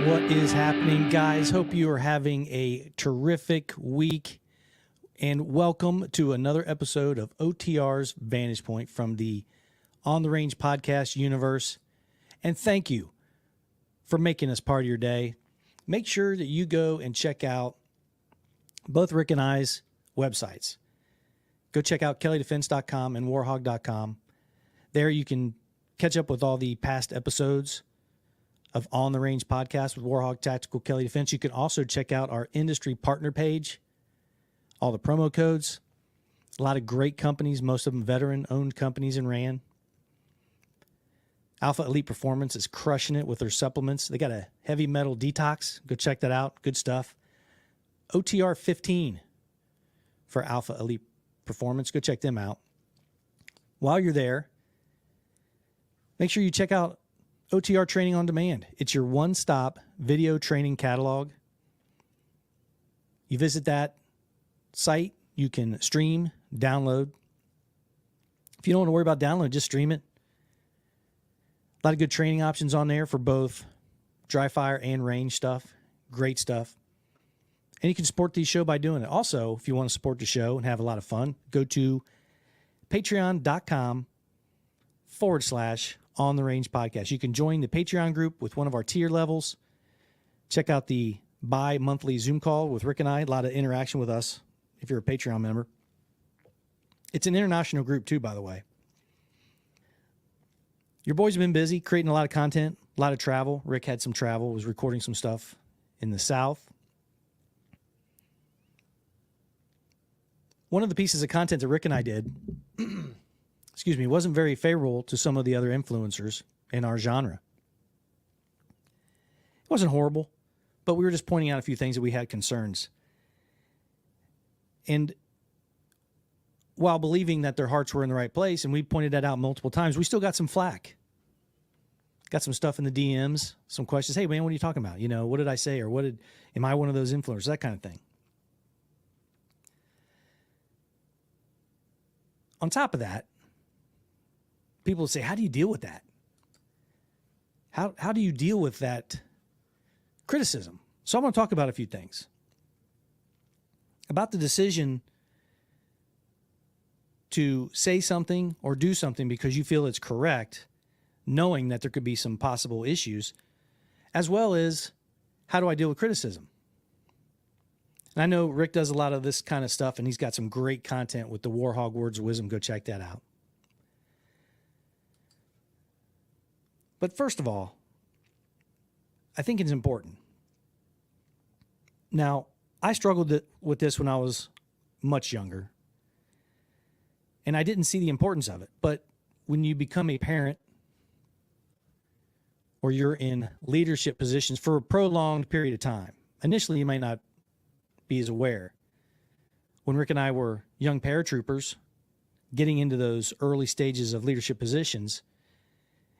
What is happening, guys? Hope you are having a terrific week, and welcome to another episode of OTR's Vantage Point from the On the Range podcast universe. And thank you for making us part of your day. Make sure that you go and check out both Rick and I's websites. Go check out kelleydefense.com and warhog.com. There you can catch up with all the past episodes of On the Range podcast with Warhog Tactical Kelley Defense. You can also check out our industry partner page, all the promo codes, a lot of great companies, most of them veteran-owned companies in RAN. Alpha Elite Performance is crushing it with their supplements. They got a heavy metal detox. Go check that out. Good stuff. OTR 15 for Alpha Elite Performance. Go check them out. While you're there, make sure you check out OTR Training on Demand. It's your one-stop video training catalog. You visit that site, you can stream, download. If you don't want to worry about download, just stream it. A lot of good training options on there for both dry fire and range stuff. Great stuff. And you can support the show by doing it. Also, if you want to support the show and have a lot of fun, go to patreon.com/On the Range podcast. You can join the Patreon group with one of our tier levels. Check out the bi-monthly Zoom call with Rick and I. A lot of interaction with us if you're a Patreon member. It's an international group too, by the way. Your boys have been busy creating a lot of content, a lot of travel. Rick had some travel, was recording some stuff in the South. One of the pieces of content that Rick and I did wasn't very favorable to some of the other influencers in our genre. It wasn't horrible, but we were just pointing out a few things that we had concerns. And while believing that their hearts were in the right place, and we pointed that out multiple times, we still got some flack. Got some stuff in the DMs, some questions. Hey, man, what are you talking about? You know, what did I say? Or am I one of those influencers? That kind of thing. On top of that, people say, how do you deal with that? How do you deal with that criticism? So I want to talk about a few things. About the decision to say something or do something because you feel it's correct, knowing that there could be some possible issues, as well as how do I deal with criticism? And I know Rick does a lot of this kind of stuff, and he's got some great content with the Warhog Words of Wisdom. Go check that out. But first of all, I think it's important. Now, I struggled with this when I was much younger, and I didn't see the importance of it. But when you become a parent or you're in leadership positions for a prolonged period of time, initially you might not be as aware. When Rick and I were young paratroopers getting into those early stages of leadership positions,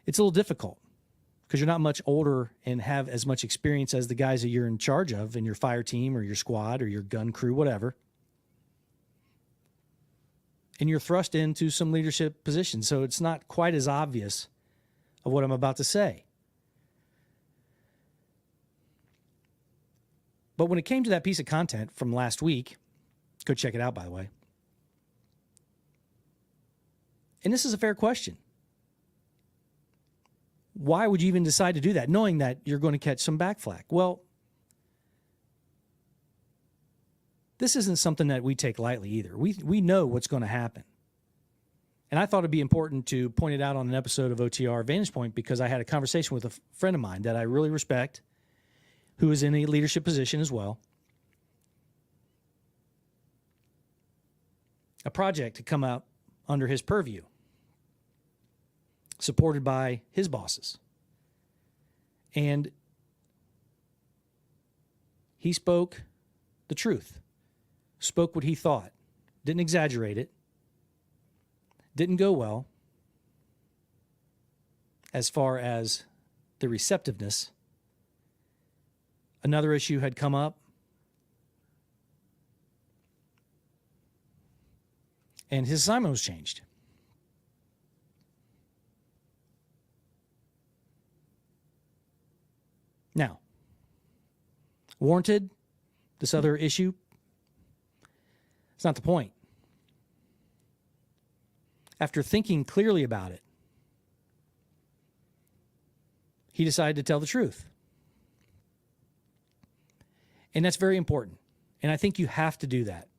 it's a little difficult because you're not much older and have as much experience as the guys that you're in charge of in your fire team or your squad or your gun crew, whatever. And you're thrust into some leadership positions, so it's not quite as obvious of what I'm about to say. But when it came to that piece of content from last week, go check it out, by the way. And this is a fair question. Why would you even decide to do that, knowing that you're going to catch some backflack? Well, this isn't something that we take lightly either. We know what's going to happen. And I thought it'd be important to point it out on an episode of OTR Vantage Point because I had a conversation with a friend of mine that I really respect, who is in a leadership position as well. A project to come out under his purview, supported by his bosses. And he spoke the truth, spoke what he thought, didn't exaggerate it, didn't go well as far as the receptiveness. Another issue had come up, and his assignment was changed. Now, warranted, this other issue, it's not the point. After thinking clearly about it, he decided to tell the truth. And that's very important. And I think you have to do that.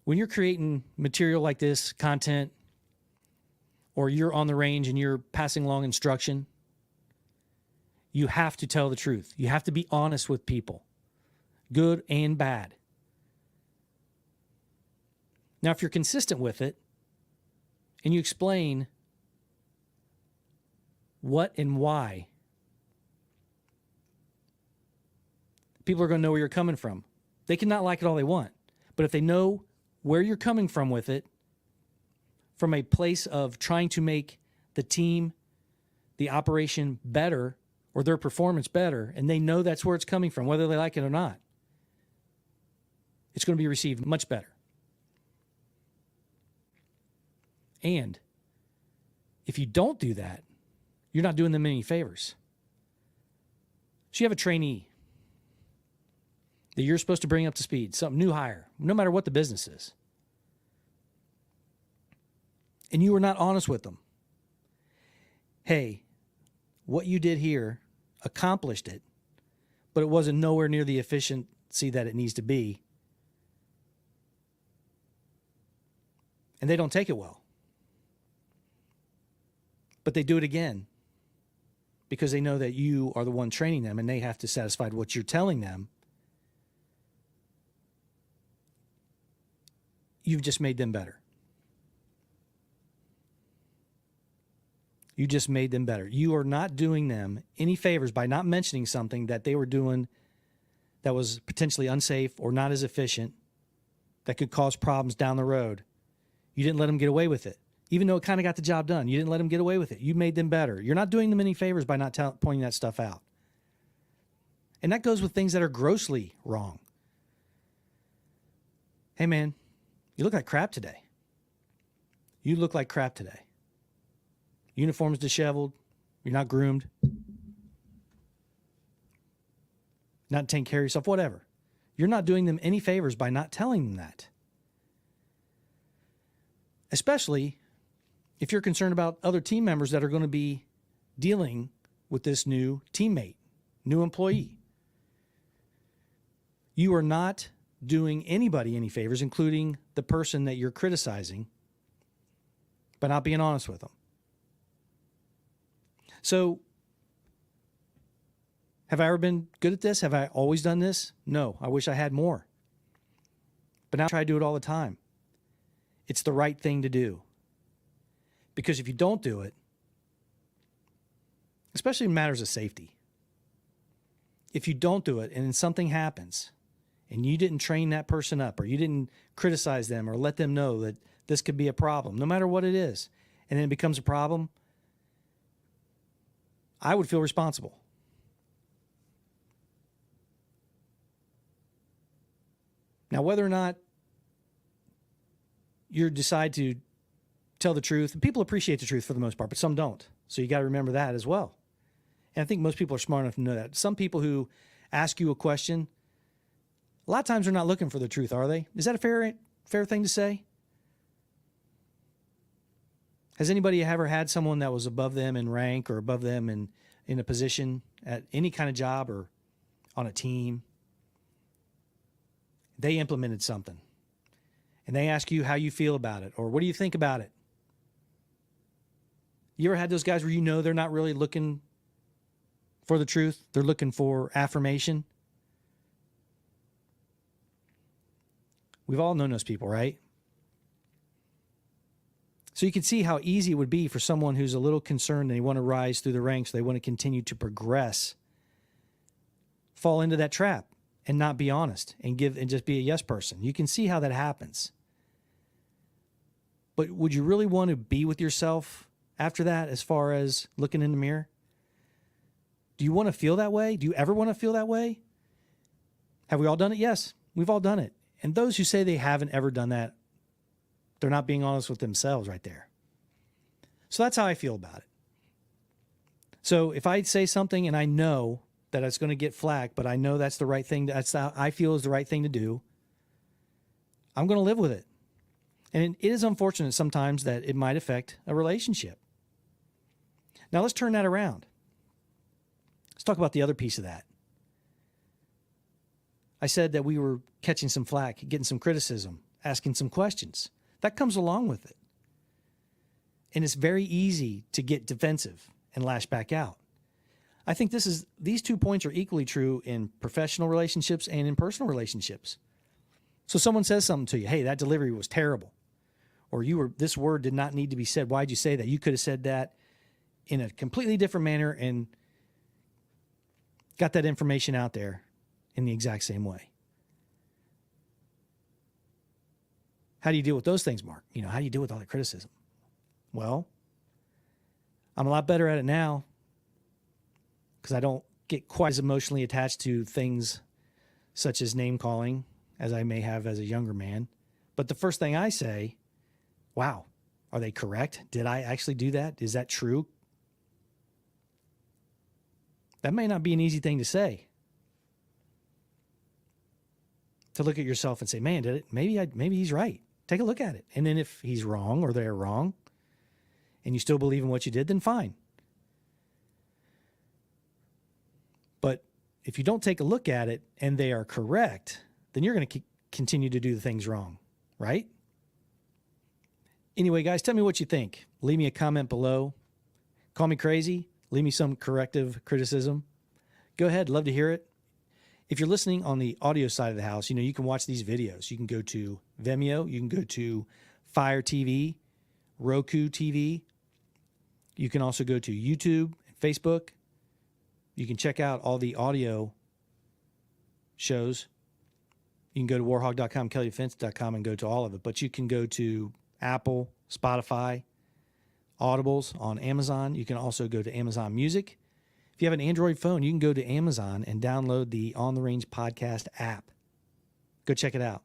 When you're creating material like this, content, or you're on the range and you're passing along instruction, you have to tell the truth. You have to be honest with people, good and bad. Now, if you're consistent with it and you explain what and why, people are going to know where you're coming from. They can not like it all they want, but if they know where you're coming from with it, from a place of trying to make the team, the operation better, or their performance better, and they know that's where it's coming from, whether they like it or not, it's going to be received much better. And if you don't do that, you're not doing them any favors. So you have a trainee that you're supposed to bring up to speed, something new hire, no matter what the business is. And you were not honest with them. Hey, what you did here accomplished it, but it wasn't nowhere near the efficiency that it needs to be. And they don't take it well. But they do it again because they know that you are the one training them and they have to satisfy what you're telling them. You've just made them better. You just made them better. You are not doing them any favors by not mentioning something that they were doing that was potentially unsafe or not as efficient, that could cause problems down the road. You didn't let them get away with it. Even though it kind of got the job done, you didn't let them get away with it. You made them better. You're not doing them any favors by not pointing that stuff out. And that goes with things that are grossly wrong. Hey, man, you look like crap today. You look like crap today. Uniform's disheveled. You're not groomed. Not taking care of yourself, whatever. You're not doing them any favors by not telling them that. Especially if you're concerned about other team members that are going to be dealing with this new teammate, new employee. You are not doing anybody any favors, including the person that you're criticizing, by not being honest with them. So, have I ever been good at this? Have I always done this? No, I wish I had more. But now I try to do it all the time. It's the right thing to do. Because if you don't do it, especially in matters of safety, if you don't do it and then something happens and you didn't train that person up or you didn't criticize them or let them know that this could be a problem, no matter what it is, and then it becomes a problem, I would feel responsible. Now, whether or not you decide to tell the truth, and people appreciate the truth for the most part, but some don't. So you got to remember that as well. And I think most people are smart enough to know that. Some people who ask you a question, a lot of times they're not looking for the truth, are they? Is that a fair thing to say? Has anybody ever had someone that was above them in rank or above them in a position at any kind of job or on a team? They implemented something and they ask you how you feel about it or what do you think about it? You ever had those guys where you know they're not really looking for the truth? They're looking for affirmation. We've all known those people, right? So you can see how easy it would be for someone who's a little concerned and they want to rise through the ranks, they want to continue to progress, fall into that trap and not be honest and just be a yes person. You can see how that happens. But would you really want to be with yourself after that, as far as looking in the mirror? Do you want to feel that way? Do you ever want to feel that way? Have we all done it? Yes, we've all done it. And those who say they haven't ever done that, they're not being honest with themselves right there. So that's how I feel about it. So if I say something and I know that it's going to get flack, but I know that's the right thing, that's how I feel is the right thing to do, I'm going to live with it. And it is unfortunate sometimes that it might affect a relationship. Now let's turn that around. Let's talk about the other piece of that. I said that we were catching some flack, getting some criticism, asking some questions. That comes along with it. And it's very easy to get defensive and lash back out. I think these 2 points are equally true in professional relationships and in personal relationships. So someone says something to you, hey, that delivery was terrible. Or this word did not need to be said. Why'd you say that? You could have said that in a completely different manner and got that information out there in the exact same way. How do you deal with those things, Mark? How do you deal with all that criticism? Well, I'm a lot better at it now because I don't get quite as emotionally attached to things such as name calling as I may have as a younger man. But the first thing I say, wow, are they correct? Did I actually do that? Is that true? That may not be an easy thing to say. To look at yourself and say, man, did it? Maybe he's right. Take a look at it. And then if he's wrong or they're wrong and you still believe in what you did, then fine. But if you don't take a look at it and they are correct, then you're going to continue to do the things wrong, right? Anyway, guys, tell me what you think. Leave me a comment below. Call me crazy. Leave me some corrective criticism. Go ahead. Love to hear it. If you're listening on the audio side of the house, you can watch these videos. You can go to Vimeo. You can go to Fire TV, Roku TV. You can also go to YouTube, Facebook. You can check out all the audio shows. You can go to warhog.com, kelleydefense.com, and go to all of it. But you can go to Apple, Spotify, Audibles on Amazon. You can also go to Amazon Music. If you have an Android phone, you can go to Amazon and download the On the Range podcast app. Go check it out.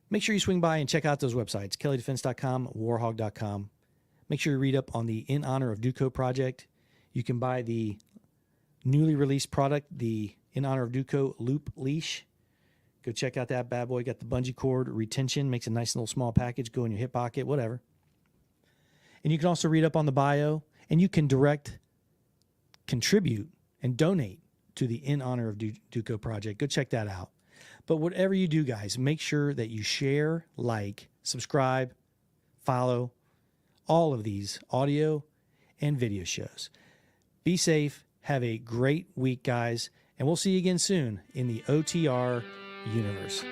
Make sure you swing by and check out those websites, kelleydefense.com, warhog.com. Make sure you read up on the In Honor of Duco project. You can buy the newly released product, the In Honor of Duco Loop Leash. Go check out that bad boy. Got the bungee cord retention. Makes a nice little small package. Go in your hip pocket, whatever. And you can also read up on the bio, and you can contribute and donate to the In Honor of Duco project. Go check that out. But whatever you do, guys, make sure that you share, like, subscribe, follow all of these audio and video shows. Be safe. Have a great week, guys. And we'll see you again soon in the OTR universe.